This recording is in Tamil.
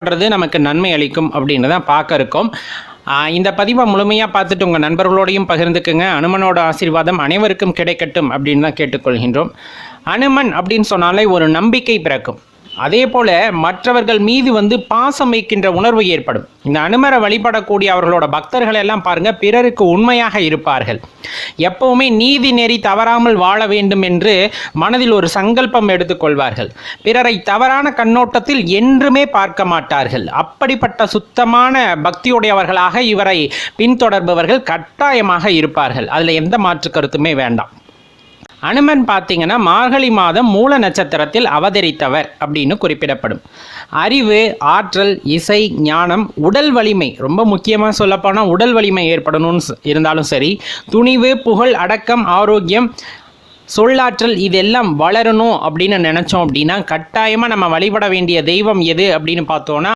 வழிபடுறது நமக்கு நன்மை அளிக்கும் அப்படின்னு தான் பார்க்க இருக்கோம். இந்த பதிவை முழுமையாக பார்த்துட்டு உங்கள் நண்பர்களோடையும் பகிர்ந்துக்குங்க. அனுமனோட ஆசீர்வாதம் அனைவருக்கும் கிடைக்கட்டும் அப்படின்னு தான் கேட்டுக்கொள்கின்றோம். அனுமன் அப்படின்னு சொன்னாலே ஒரு நம்பிக்கை பிறக்கும். அதே போல் மற்றவர்கள் மீது பாசம் வைக்கின்ற உணர்வு ஏற்படும். இந்த அனுமரை வழிபடக்கூடிய அவர்களோட பக்தர்கள் எல்லாம் பாருங்கள், பிறருக்கு உண்மையாக இருப்பார்கள். எப்பவுமே நீதி நெறி தவறாமல் வாழ வேண்டும் என்று மனதில் ஒரு சங்கல்பம் எடுத்துக்கொள்வார்கள். பிறரை தவறான கண்ணோட்டத்தில் என்றுமே பார்க்க மாட்டார்கள். அப்படிப்பட்ட சுத்தமான பக்தியுடையவர்களாக இவரை பின்தொடர்பவர்கள் கட்டாயமாக இருப்பார்கள். அதில் எந்த மாற்று கருத்துமே வேண்டாம். அனுமன் பார்த்தீங்கன்னா மார்கழி மாதம் மூல நட்சத்திரத்தில் அவதரித்தவர் அப்படின்னு குறிப்பிடப்படும். அறிவு, ஆற்றல், இசை, ஞானம், உடல் வலிமை, ரொம்ப முக்கியமாக சொல்லப்போனால் உடல் வலிமை ஏற்படணும்னு இருந்தாலும் சரி, துணிவு, புகழ், அடக்கம், ஆரோக்கியம், சொல்லாற்றல் இதெல்லாம் வளரணும் அப்படின்னு நினச்சோம் அப்படின்னா கட்டாயமாக நம்ம வழிபட வேண்டிய தெய்வம் எது அப்படின்னு பார்த்தோன்னா